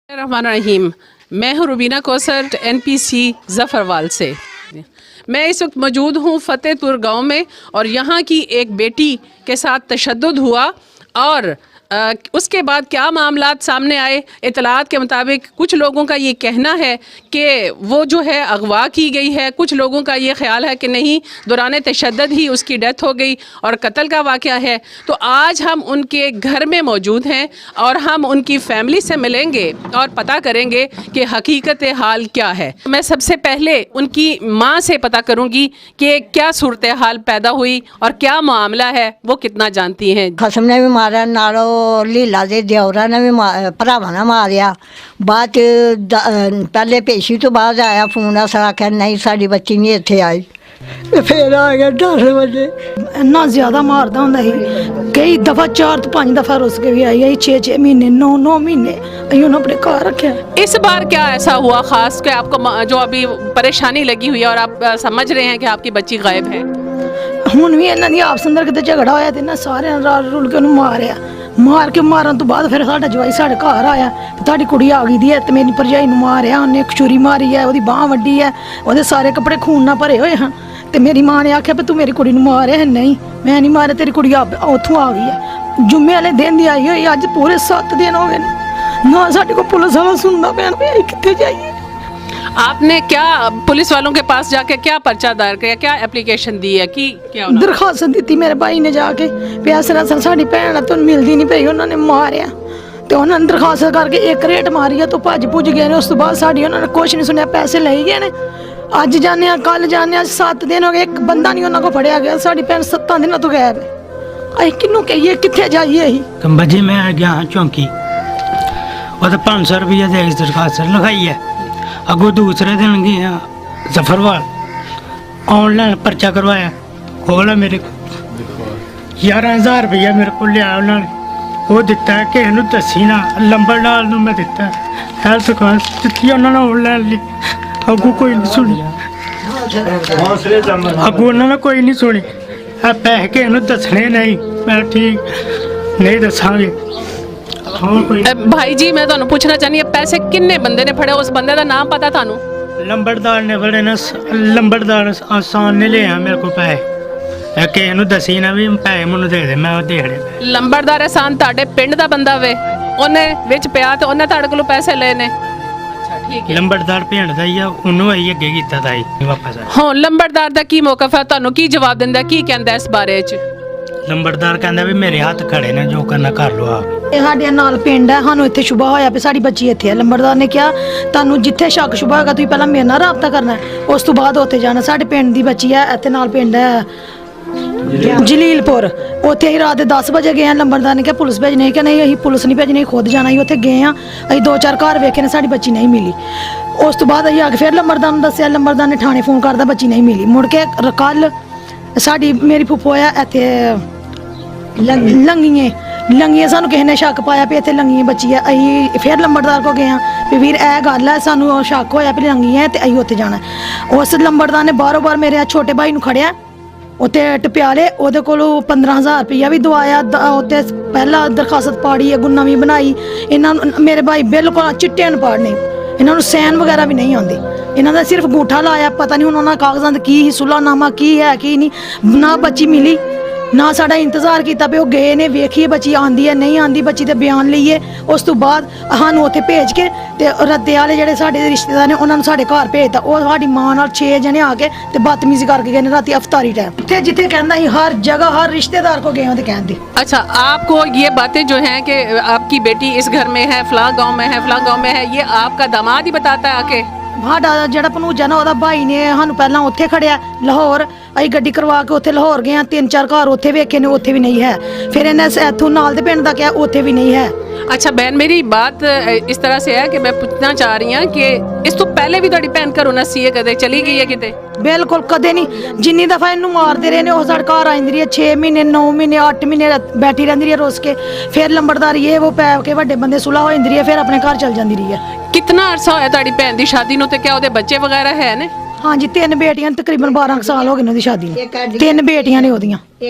रहीम, मैं हूँ रुबीना कौसर NPC ज़फ़रवाल से। मैं इस वक्त मौजूद हूँ फ़तेहपुर गांव में और यहाँ की एक बेटी के साथ तशद्दुद हुआ और उसके बाद क्या मामलात सामने आए। इतलात के मुताबिक कुछ लोगों का ये कहना है कि वो जो है अगवा की गई है, कुछ लोगों का ये ख्याल है कि नहीं, दौरान तशद्दुद ही उसकी डेथ हो गई और कत्ल का वाक़या है। तो आज हम उनके घर में मौजूद हैं और हम उनकी फ़ैमिली से मिलेंगे और पता करेंगे कि हकीकत हाल क्या है। मैं सबसे पहले उनकी माँ से पता करूँगी कि क्या सूरत हाल पैदा हुई और क्या मामला है, वो कितना जानती हैं। खसम ने भी मारा, नालो लीला दे दियोरा ने भी भरावा ने मारिया। बाद पहले पेशी तो बाद आया फोन, अस आख्या नहीं साड़ी बच्ची नहीं इत्थे आई। फिर आ गया 10 बजे। इन्ना ज्यादा मारदा हुंदा ही, कई दफा 4 तो 5 दफा रुस के भी आई है। 6 महीने 9 महीने उन्होंने अपने घर रखा। इस बार क्या ऐसा हुआ खास कि आपको जो अभी परेशानी लगी हुई है और आप समझ रहे हैं कि आपकी बच्ची गायब है? ਹੁਣ ਵੀ ਇਹਨਾਂ ਦੀ ਆਪਸ ਅੰਦਰ ਕਿਤੇ ਝਗੜਾ ਹੋਇਆ ਤੇ ਇਹਨਾਂ ਸਾਰਿਆਂ ਨੇ ਰਲ ਰੁਲ ਕੇ ਉਹਨੂੰ ਮਾਰਨ ਤੋਂ ਬਾਅਦ ਫਿਰ ਸਾਡਾ ਜਵਾਈ ਸਾਡੇ ਘਰ ਆਇਆ ਤੇ ਤੁਹਾਡੀ ਕੁੜੀ ਆ ਗਈ ਦੀ ਹੈ ਤੇ ਮੇਰੀ ਭਰਜਾਈ ਨੂੰ ਮਾਰਿਆ, ਉਹਨੇ ਇੱਕ ਛੁਰੀ ਮਾਰੀ ਹੈ, ਉਹਦੀ ਬਾਹ ਵੱਡੀ ਹੈ, ਉਹਦੇ ਸਾਰੇ ਕੱਪੜੇ ਖੂਨ ਨਾਲ ਭਰੇ ਹੋਏ ਹਨ। ਤੇ ਮੇਰੀ ਮਾਂ ਨੇ ਆਖਿਆ ਵੀ ਤੂੰ ਮੇਰੀ ਕੁੜੀ ਨੂੰ ਮਾਰਿਆ ਹੈ। ਨਹੀਂ, ਮੈਂ ਨਹੀਂ ਮਾਰਿਆ, ਤੇਰੀ ਕੁੜੀ ਉੱਥੋਂ ਆ ਗਈ ਹੈ। ਜੁਮੇ ਵਾਲੇ ਦਿਨ ਦੀ ਆਈ ਹੋਈ, ਅੱਜ ਪੂਰੇ 7 ਦਿਨ ਹੋ ਗਏ ਨੇ ਨਾ ਸਾਡੇ ਕੋਲ ਪੁਲਿਸ ਵਾਲਾ ਸੁਣਦਾ ਪਿਆ ਵੀ ਅਸੀਂ ਕਿੱਥੇ ਜਾਈਏ। आपने क्या पुलिस वालों के पास जाके क्या पर्चा दायर किया, क्या एप्लीकेशन दी है कि क्या दरखास्त दी मेरे भाई ने जाके भी इस तरह साड़ी भैन तो मिलती नहीं पई, उन्होंने मारिया तो उन्होंने दरखास्त करके एक रेट मारी है तो भज भुज गए। उस तो बाद साड़ी उन्होंने कुछ नहीं सुनिया, पैसे ले गए ने। अज जाने कल जाने 7 दिन हो गए, एक बंदा नहीं उन्होंने को फड़िया गया। साड़ी भैन 7 दिन तो गायब है। अं किनू कहिए कितने जाइए? अं बजे मैं गया चौंकी, वो तो 500 रुपया दे दरखास्त लिखाई है। अगो दूसरे दिन गया ज़फ़रवाल, ऑनलाइन पर्चा करवाया, खोला मेरे को 11,000 रुपया मेरे को लिया उन्होंने, वो दिता है कि इन्होंने दसी ना लंबरदार नूं मैं दिता हेल्थ कार्ड दी उन्होंने ऑनलाइन ली। अगू कोई नहीं सुनी, अगू उन्होंने कोई नहीं सुनी। पैसे कि इन्होंने दसने नहीं, मैं ठीक नहीं दसांगे। भाई जी मैं तुहानू पूछना चाहनी पैसे किन्ने बंदे ने फड़े, उस बंदे का नाम पता थानू? लंबरदार ने फड़े ना, लंबरदार आसान ने ले मेरे को पैसे कि इन्हू दसी ना भी पैसे मैनू दे दे, मैं दे दे। लंबरदार आसान तुहाडे पिंड दा बंदा वे, ओने विच पिया ते ओने तुहाडे कोलों पैसे लए ने? लंबरदार भेण दा ही आ, उन्होंने ही अगे कीता था वापस। हाँ, लंबरदार दा की मौकफ है, तुहानू की जवाब दिंदा, की कहंदा इस बारे च? लंबरदार कहंदा भी मेरे हाथ खड़े ने, जो करना कर लो आप। ਸਾਡੇ ਨਾਲ ਪਿੰਡ ਹੈ, ਸਾਨੂੰ ਇੱਥੇ ਸ਼ੁਭਾ ਹੋਇਆ ਵੀ ਸਾਡੀ ਬੱਚੀ ਇੱਥੇ ਹੈ। ਲੰਬਰਦਾਰ ਨੇ ਕਿਹਾ ਤੁਹਾਨੂੰ ਜਿੱਥੇ ਸ਼ੱਕ ਸ਼ੁਭਾ ਹੋਏਗਾ ਤੁਸੀਂ ਪਹਿਲਾਂ ਮੇਰੇ ਨਾਲ ਰਾਬਤਾ ਕਰਨਾ ਹੈ, ਉਸ ਤੋਂ ਬਾਅਦ ਉੱਥੇ ਜਾਣਾ। ਸਾਡੇ ਪਿੰਡ ਦੀ ਬੱਚੀ ਹੈ, ਇੱਥੇ ਨਾਲ ਪਿੰਡ ਹੈ ਜਲੀਲਪੁਰ, ਉੱਥੇ ਹੀ ਰਾਤ ਦੇ 10 ਵਜੇ ਗਏ ਆ। ਲੰਬਰਦਾਰ ਨੇ ਕਿਹਾ ਪੁਲਿਸ ਭੇਜਣੀ, ਕਿ ਨਹੀਂ ਅਸੀਂ ਪੁਲਿਸ ਨਹੀਂ ਭੇਜਣੀ, ਖੁਦ ਜਾਣਾ। ਅਸੀਂ ਉੱਥੇ ਗਏ ਆ, ਅਸੀਂ 2-4 ਘਰ ਵੇਖੇ ਨੇ, ਸਾਡੀ ਬੱਚੀ ਨਹੀਂ ਮਿਲੀ। ਉਸ ਤੋਂ ਬਾਅਦ ਅਸੀਂ ਆ ਕੇ ਫਿਰ ਲੰਬਰਦਾਰ ਨੂੰ ਦੱਸਿਆ, ਲੰਬਰਦਾਰ ਨੇ ਥਾਣੇ ਫੋਨ ਕਰਦਾ, ਬੱਚੀ ਨਹੀਂ ਮਿਲੀ। ਮੁੜ ਕੇ ਕੱਲ ਸਾਡੀ ਮੇਰੀ ਫੁੱਫੋ ਆ ਇੱਥੇ लंगीए सानू किसी ने शक पाया भी इतने लंगीए बच्ची है। अं फिर लंबरदार को गए भी वीर यह गल है, सानू शक होया भी लंगी है तो अं उत्थे जाना। उस लंबरदार ने बारों बार मेरे छोटे भाई नू खड़िया, उत्थे टप्याले, ओहदे कोलों 15,000 रुपया भी दवाया। उत्ते पहला दरखास्त पाड़ी है, गुन्ना भी बनाई। इन्होंने मेरे भाई बिल्कुल चिट्टे अनपढ़ ने, इन्होंने सैन वगैरह भी नहीं आती, इन्होंने सिर्फ अंगूठा लाया। पता नहीं उन्होंने कागजात की सुलहनामा की है की नहीं, ना बच्ची मिली ना साड़ा इंतजार किया भी वो गए ने वेखिए बच्ची आंदी है नहीं आंदी, बच्ची के बयान लीए। उस तो बाद सानू उत्थे भेज के ते रद्दे वाले जेहड़े साडे रिश्तेदार ने उन्होंने साडे घर भेजता। वो साडी मां नाल 6 जने आके ते बदतमीजी करके गए राती अफतारी टाइम। जिथे जिथे कहंदा ही हर जगह हर रिश्तेदार को गए होते कहंदे। अच्छा, आपको ये बातें जो हैं कि आपकी बेटी इस घर में है, फलां गांव में है, फलां गांव में है, ये आपका दामाद ही बताता है आके? साडा जेहड़ा भनूजा ना ओहदा भाई ने सानू पहला उत्थे खड़िया लाहौर, ਅਸੀਂ ਗੱਡੀ ਕਰਵਾ ਕੇ ਉੱਥੇ ਲਾਹੌਰ ਗਏ ਆ। 3-4 ਘਰ ਉੱਥੇ ਵੇਖੇ ਨੇ, ਉੱਥੇ ਵੀ ਨਹੀਂ ਹੈ। ਫਿਰ ਇਹਨੇ ਇੱਥੋਂ ਨਾਲ ਦੇ ਪਿੰਡ ਦਾ ਕਿਹਾ, ਉੱਥੇ ਵੀ नहीं है। अच्छा बहन, मेरी बात इस तरह से है कि मैं पूछना चाह रही हूँ कि इस तो पहले भी तुहाडी भैन घरों नस्सी है, कदे चली गई है किते? बिल्कुल कदे नहीं। जिन्नी दफा इनू मारते रहे ने वो साढ़े घर आंदी रही है। 6 महीने 9 महीने 8 महीने बैठी रहती रही है रुस के। फिर लंबरदार ये वो पै के वड्डे बंदे सुलह हो जाती रही है, फिर अपने घर चल जाती रही है। कितना अरसा होया तुहाडी भैन दी शादी नूं ते क्या ओहदे बच्चे वगैरह है ने? हाँ जी, 3 बेटियां, तकरीबन 12 साल हो गए ने शादी। 3 बेटियां ने ओदियां,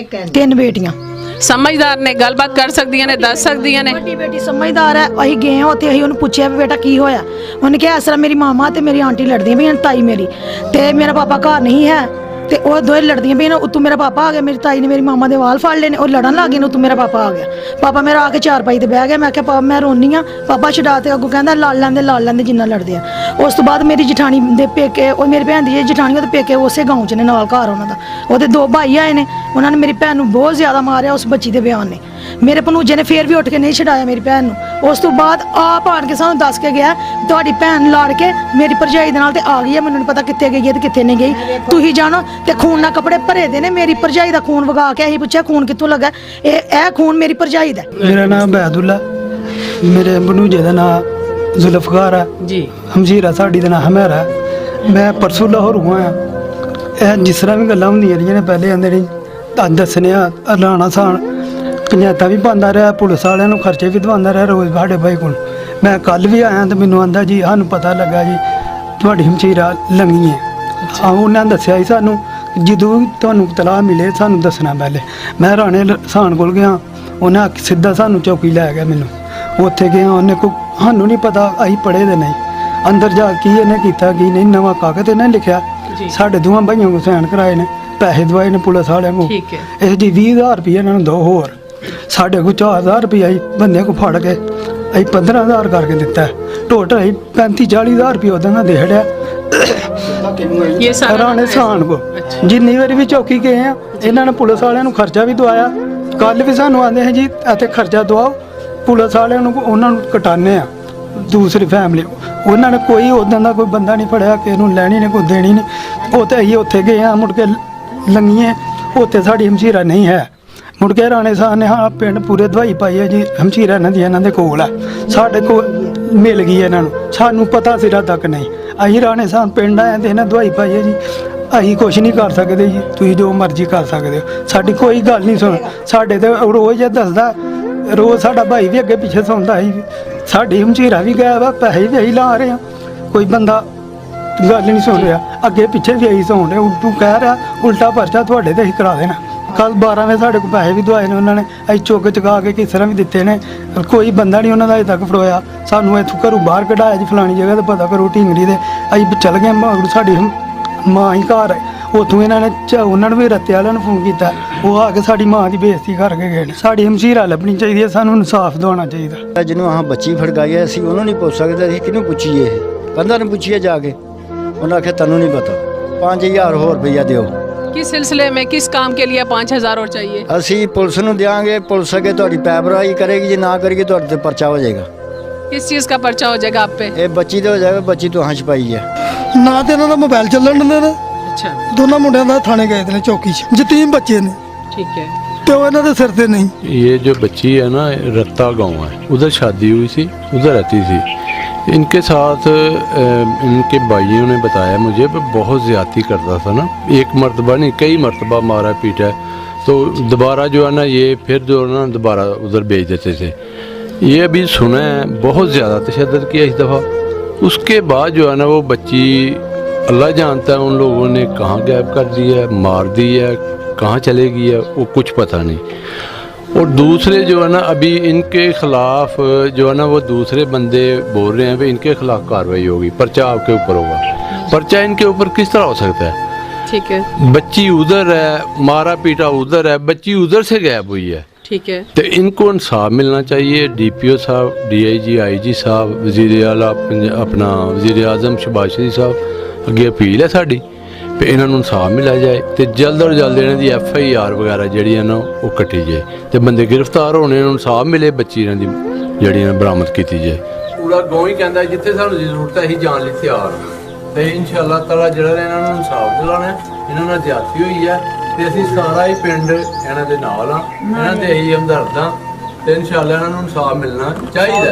3 बेटियां। ਸਮਝਦਾਰ ਨੇ, ਗੱਲਬਾਤ ਕਰ ਸਕਦੀਆਂ ਨੇ, ਦੱਸ ਸਕਦੀਆਂ ਨੇ। ਵੱਡੀ ਬੇਟੀ ਸਮਝਦਾਰ ਹੈ। ਅਸੀਂ ਗਏ ਹਾਂ ਉੱਥੇ, ਅਸੀਂ ਉਹਨੂੰ ਪੁੱਛਿਆ ਵੀ ਬੇਟਾ ਕੀ ਹੋਇਆ। ਉਹਨੇ ਕਿਹਾ ਇਸ ਤਰ੍ਹਾਂ ਮੇਰੀ ਮਾਮਾ ਤੇ ਮੇਰੀ ਆਂਟੀ ਲੜਦੀਆਂ ਪਈਆਂ, ਤਾਈ ਮੇਰੀ ਤੇ ਮੇਰਾ ਪਾਪਾ ਘਰ ਨਹੀਂ ਹੈ ਤੇ ਉਹ ਦੋਵੇਂ ਲੜਦੀਆਂ ਪਈਆਂ। ਉੱਤੋਂ ਮੇਰਾ ਪਾਪਾ ਆ ਗਿਆ, ਮੇਰੀ ਤਾਈ ਨੇ ਮੇਰੀ ਮਾਮਾ ਦੇ ਵਾਲ ਫੜ ਲਏ ਨੇ, ਉਹ ਲੜਨ ਲੱਗ ਗਏ ਨੇ। ਉੱਤੋਂ ਮੇਰਾ ਪਾਪਾ ਆ ਗਿਆ, ਪਾਪਾ ਮੇਰਾ ਆ ਕੇ ਚਾਰਪਾਈ ਤੇ ਬਹਿ ਗਿਆ। ਮੈਂ ਕਿਹਾ ਪਾਪਾ ਮੈਂ ਰੋਨੀ ਆ, ਪਾਪਾ ਛਡਾ ਤੇ ਅੱਗੋਂ ਕਹਿੰਦਾ ਲੜ ਲੈਂਦੇ ਜਿੰਨਾ ਲੜਦੇ ਆ। ਉਸ ਤੋਂ ਬਾਅਦ ਮੇਰੀ ਜਠਾਣੀ ਦੇ ਪੇਕੇ, ਉਹ ਮੇਰੀ ਭੈਣ ਦੀ ਜਠਾਣੀ ਉਹਦੇ ਪੇਕੇ ਉਸੇ ਗਾਉਂ 'ਚ ਨੇ, ਨਾਲ ਘਰ ਉਹਨਾਂ ਦਾ। ਉਹਦੇ 2 ਭਾਈ ਆਏ ਨੇ, ਉਹਨਾਂ ਨੇ ਮੇਰੀ ਭੈਣ ਨੂੰ ਬਹੁਤ ਜ਼ਿਆਦਾ ਮਾਰਿਆ ਉਸ ਬੱਚੀ ਦੇ ਬਿਆਨ ਨੇ। ਮੇਰੇ ਭਣੂਜੇ ਨੇ ਫੇਰ ਵੀ ਉੱਠ ਕੇ ਨਹੀਂ ਛਡਾਇਆ ਮੇਰੀ ਭੈਣ ਨੂੰ। ਉਸ ਤੋਂ ਬਾਅਦ ਆਪ ਆਣ ਕੇ ਸਾਨੂੰ ਦੱਸ ਕੇ ਗਿਆ ਤੁਹਾਡੀ ਭੈਣ ਲੜ ਕੇ ਮੇਰੀ ਭਰਜਾਈ ਦੇ ਨਾਲ ਤੇ ਆ ਗਈ ਹੈ, ਮੈਨੂੰ ਨਹੀਂ ਪਤਾ ਕਿੱਥੇ ਗਈ ਹੈ ਤੇ ਕਿੱਥੇ ਨਹੀਂ ਗਈ, ਤੁਸੀਂ ਜਾਣੋ। ਤੇ ਖੂਨ ਨਾਲ ਕੱਪੜੇ ਭਰੇ ਦੇ ਨੇ, ਮੇਰੀ ਭਰਜਾਈ ਦਾ ਖੂਨ ਵਗਾ ਕੇ ਅਸੀਂ ਪੁੱਛਿਆ ਖੂਨ ਕਿੱਥੋਂ ਲੱਗਾ, ਇਹ ਖੂਨ ਮੇਰੀ ਭਰਜਾਈ ਦਾ। ਮੇਰਾ ਨਾਮ ਬੈਦੁੱਲਾ, ਮੇਰੇ ਭਣੂਜੇ ਦਾ ਨਾਮ ਜ਼ੁਲਫਕਾਰ ਹੈ ਜੀ। ਹਮਜੀਰਾ ਸਾਡੀ ਦਾ ਨਾਮ ਹਮੇਰਾ। ਮੈਂ ਪਰਸੋਂ ਲਾਹੌਰ ਹੋਇਆ। ਇਹ ਜਿਸ ਤਰ੍ਹਾਂ ਵੀ ਗੱਲਾਂ ਹੁੰਦੀਆਂ ਰਹੀਆਂ ਨੇ, ਪਹਿਲੇ ਆਂਦੇ ਨੇ ਤਾਂ ਦੱਸਣੇ ਆ ਲਾਣਾ ਸਾਨ ਪੰਚਾਇਤਾਂ ਵੀ ਪਾਉਂਦਾ ਰਿਹਾ, ਪੁਲਿਸ ਵਾਲਿਆਂ ਨੂੰ ਖਰਚੇ ਵੀ ਦਵਾਉਂਦਾ ਰਿਹਾ ਰੋਜ਼ ਸਾਡੇ ਭਾਈ ਕੋਲ। ਮੈਂ ਕੱਲ ਵੀ ਆਇਆ ਤੇ ਮੈਨੂੰ ਆਂਦਾ ਜੀ ਸਾਨੂੰ ਪਤਾ ਲੱਗਾ ਜੀ ਤੁਹਾਡੀ ਹਮਸ਼ੀਰਾ ਲੰਗੀ ਹੈ। ਉਹਨਾਂ ਨੇ ਦੱਸਿਆ ਸੀ ਸਾਨੂੰ, ਜਦੋਂ ਵੀ ਤੁਹਾਨੂੰ ਤਲਾਹ ਮਿਲੇ ਸਾਨੂੰ ਦੱਸਣਾ ਪਹਿਲੇ। ਮੈਂ ਰਾਣੇ ਸਾਨ ਕੋਲ ਗਿਆ, ਉਹਨੇ ਸਿੱਧਾ ਸਾਨੂੰ ਚੌਕੀ ਲੈ ਗਿਆ ਮੈਨੂੰ। ਉੱਥੇ ਗਿਆ, ਉਹਨੇ ਸਾਨੂੰ ਨਹੀਂ ਪਤਾ, ਅਸੀਂ ਪੜ੍ਹੇ ਦੇ ਨਹੀਂ। ਅੰਦਰ ਜਾ ਕੀ ਇਹਨੇ ਕੀਤਾ ਕੀ ਨਹੀਂ, ਨਵਾਂ ਕਾਗਜ਼ ਇਹਨੇ ਲਿਖਿਆ, ਸਾਡੇ ਦੋਵਾਂ ਭਾਈਆਂ ਕੋਲ ਸਾਈਨ ਕਰਾਏ ਨੇ, ਪੈਸੇ ਦਵਾਏ ਨੇ ਪੁਲਿਸ ਵਾਲਿਆਂ ਕੋਲ। ਠੀਕ ਹੈ। ਇਹ ਜੀ 20,000 ਰੁਪਏ ਇਹਨਾਂ ਨੂੰ ਦੋ ਹੋਰ, ਸਾਡੇ ਕੋਲ 4,000 ਰੁਪਏ ਅਸੀਂ ਬੰਦੇ ਕੋ ਫੜ ਕੇ ਅਸੀਂ 15,000 ਕਰਕੇ ਦਿੱਤਾ। ਟੋਟਲ ਅਸੀਂ 35-40,000 ਰੁਪਏ ਉਹਦੇ ਨਾਲ ਦੇ ਛੜਿਆ ਇਹ ਸਾਰਾ ਰਾਣੇ ਸਾਨ ਕੋ। ਜਿੰਨੀ ਵਾਰੀ ਵੀ ਚੌਕੀ ਗਏ ਆ, ਇਹਨਾਂ ਨੇ ਪੁਲਿਸ ਵਾਲਿਆਂ ਨੂੰ ਖਰਚਾ ਵੀ ਦਵਾਇਆ। ਕੱਲ ਵੀ ਸਾਨੂੰ ਆਂਦੇ ਹੈ ਜੀ ਇੱਥੇ ਖਰਚਾ ਦਵਾਓ, ਪੁਲਿਸ ਵਾਲਿਆਂ ਨੂੰ ਉਹਨਾਂ ਨੂੰ ਕਟਾਨੇ ਆ ਦੂਸਰੀ ਫੈਮਿਲੀ। ਉਹਨਾਂ ਨੇ ਕੋਈ ਉਦਾਂ ਦਾ ਕੋਈ ਬੰਦਾ ਨਹੀਂ ਫੜਿਆ ਕਿ ਇਹਨੂੰ ਲੈਣੀ ਨੇ ਕੋਈ ਦੇਣੀ ਨਹੀਂ। ਉਹ ਤੇ ਅਸੀਂ ਉੱਥੇ ਗਏ ਆ, ਮੁੜ ਕੇ ਲੰਗੀਏ ਉੱਥੇ ਸਾਡੀ ਹਮਸ਼ੀਰਾ ਨਹੀਂ ਹੈ। ਮੁੜ ਕੇ ਰਾਣੇ ਸਾਹਿਬ ਨੇ ਹਾਂ ਪਿੰਡ ਪੂਰੇ ਦਵਾਈ ਪਾਈ ਹੈ ਜੀ, ਹਮਸ਼ੀਰਾ ਇਹਨਾਂ ਦੇ ਕੋਲ ਹੈ, ਸਾਡੇ ਕੋਲ ਮਿਲ ਗਈ ਇਹਨਾਂ ਨੂੰ, ਸਾਨੂੰ ਪਤਾ ਸਿਰਾ ਤੱਕ ਨਹੀਂ। ਅਸੀਂ ਰਾਣੇ ਸਾਹਿਬ ਪਿੰਡ ਆਏ ਤੇ ਇਹਨਾਂ ਦਵਾਈ ਪਾਈ ਹੈ ਜੀ, ਅਸੀਂ ਕੁਛ ਨਹੀਂ ਕਰ ਸਕਦੇ ਜੀ, ਤੁਸੀਂ ਜੋ ਮਰਜ਼ੀ ਕਰ ਸਕਦੇ ਹੋ, ਸਾਡੀ ਕੋਈ ਗੱਲ ਨਹੀਂ ਸੁਣ। ਸਾਡੇ ਤੇ ਰੋਜ਼ ਇਹ ਦੱਸਦਾ, ਰੋਜ਼ ਸਾਡਾ ਭਾਈ ਵੀ ਅੱਗੇ ਪਿੱਛੇ ਸੌਂਦਾ ਸੀ, ਸਾਡੀ ਹਮਸ਼ੀਰਾ ਵੀ ਗਿਆ ਵਾ, ਪੈਸੇ ਵੀ ਅਸੀਂ ਲਾ ਰਹੇ ਹਾਂ, ਕੋਈ ਬੰਦਾ ਗੱਲ ਨਹੀਂ ਸੁਣ ਰਿਹਾ, ਅੱਗੇ ਪਿੱਛੇ ਵੀ ਅਸੀਂ ਸੌਂ ਰਹੇ। ਉਲਟੂ ਕਹਿ ਰਿਹਾ ਉਲਟਾ ਪਰਚਾ ਤੁਹਾਡੇ ਤੇ ਅਸੀਂ ਕਰਾ ਦੇਣਾ। ਕੱਲ 12 ਵਜੇ ਸਾਡੇ ਕੋਲ ਪੈਸੇ ਵੀ ਦਵਾਏ ਨੇ ਉਹਨਾਂ ਨੇ, ਅਸੀਂ ਚੁੱਕ ਚੁਕਾ ਕੇ ਕਿਸ ਤਰ੍ਹਾਂ ਵੀ ਦਿੱਤੇ ਨੇ, ਕੋਈ ਬੰਦਾ ਨਹੀਂ ਉਹਨਾਂ ਦਾ ਅਜੇ ਤੱਕ ਫੜੋਇਆ। ਸਾਨੂੰ ਇੱਥੋਂ ਘਰੋਂ ਬਾਹਰ ਕਢਾਇਆ ਜੀ, ਫਲਾਣੀ ਜਗ੍ਹਾ ਤੇ ਪਤਾ ਕਰੋ ਢਿੰਗੜੀ ਦੇ। ਅਸੀਂ ਚੱਲ ਗਏ, ਸਾਡੀ ਮਾਂ ਹੀ ਘਰ ਹੈ, ਉੱਥੋਂ ਇਹਨਾਂ ਨੇ ਉਹਨਾਂ ਨੂੰ ਵੀ ਰੱਤੇ ਵਾਲਿਆਂ ਨੂੰ ਫੋਨ ਕੀਤਾ, ਉਹ ਆ ਕੇ ਸਾਡੀ ਮਾਂ ਦੀ ਬੇਇੱਜ਼ਤੀ ਕਰਕੇ ਗਏ ਨੇ। ਸਾਡੀ ਹਮਸ਼ੀਰਾ ਲੱਭਣੀ ਚਾਹੀਦੀ ਹੈ, ਸਾਨੂੰ ਇਨਸਾਫ ਦਿਵਾਉਣਾ ਚਾਹੀਦਾ। ਜਿਹਨੂੰ ਆਹ ਬੱਚੀ ਫੜਕਾਈ ਹੈ, ਅਸੀਂ ਉਹਨੂੰ ਨਹੀਂ ਪੁੱਛ ਸਕਦੇ, ਅਸੀਂ ਕਿਹਨੂੰ ਪੁੱਛੀਏ? ਇਹ ਕੰਧਾਂ ਨੂੰ ਪੁੱਛੀਏ ਜਾ ਕੇ। ਉਹਨਾਂ ਆਖਿਆ ਤੈਨੂੰ ਨਹੀਂ ਪਤਾ, 5,000 ਹੋਰ ਰੁਪਈਆ ਦਿਓ। किस सिलसिले में, किस काम के लिए 5,000 और चाहिए? ਅਸੀਂ ਪੁਲਿਸ ਨੂੰ ਦਿਆਂਗੇ, ਪੁਲਿਸ ਅੱਗੇ ਤੁਹਾਡੀ ਪੈਪਰਾਈ ਕਰੇਗੀ, ਜੇ ਨਾ ਕਰੇਗੀ ਤੁਹਾਡੇ ਤੇ ਪਰਚਾ ਹੋ ਜਾਏਗਾ। किस चीज़ का पर्चा हो जाएगा आप पे? ਇਹ ਬੱਚੀ ਤੇ ਹੋ ਜਾਏਗਾ, ਬੱਚੀ ਤੋਂ ਹਾਂ ਛਪਾਈ ਹੈ। ਨਾ ਤੇ ਇਹਨਾਂ ਦਾ ਮੋਬਾਈਲ ਚੱਲਣ ਦਿੰਦੇ ਨੇ, अच्छा, ਦੋਨਾਂ ਮੁੰਡਿਆਂ ਦਾ ਥਾਣੇ ਗਏ ਨੇ ਚੌਕੀ 'ਚ, ਯਤੀਮ ਬੱਚੇ ਨੇ ठीक है। ਤੇ ਉਹ ਇਹਨਾਂ ਦੇ ਸਿਰ ਤੇ नहीं। ये जो बच्ची है ना, रत्ता गांव है, उधर शादी हुई थी, उधर रहती थी। इनके साथ इनके भाइयों ने बताया मुझे बहुत ज़्यादती करता था ना, एक मरतबा नहीं कई मरतबा मारा पीटा, तो दोबारा जो है ना ये फिर जो है ना दोबारा उधर भेज देते थे। ये अभी सुना है बहुत ज़्यादा तशद्दुद किया इस दफ़ा। उसके बाद जो है ना वो बच्ची अल्लाह जानता है उन लोगों ने कहाँ गायब कर दिया, मार दी है, कहाँ चले गई है वो कुछ पता नहीं। और दूसरे जो है ना अभी इनके खिलाफ जो है ना वो दूसरे बंदे बोल रहे हैं कि इनके खिलाफ कार्रवाई होगी, पर्चा आपके ऊपर होगा। पर्चा इनके ऊपर किस तरह हो सकता है? ठीक है। बच्ची उधर है, मारा पीटा उधर है, बच्ची उधर से गायब हुई है। ठीक है। तो इनको इंसाफ मिलना चाहिए। DPO साहब, DIG IG साहब, वज़ीर आला अपना वज़ीर आज़म शहबाज शरीफ साहब अगे अपील है साड़ी भी इन्हों इंसाफ मिला जाए, तो जल्द और जल्द इन्हों की FIR वगैरह जी है ना वो कटी जाए, तो बंदे गिरफ्तार होने, इंसाफ मिले, बच्ची इन्हों की जी बरामद की जाए। पूरा गाँव ही कहता है जिथे सानू जरूरत है, जान लिए तैयार, तो इंशाअल्लाह ताला जो इन्हों इंसाफ दिलाना, इन्होंने ज्यादती हुई है, तो असी सारा ही पिंड इन्हों के नाल हाँ, इन्हों के यही हमदर्द हाँ, तो इंशाअल्लाह इन्हों इंसाफ मिलना चाहिए।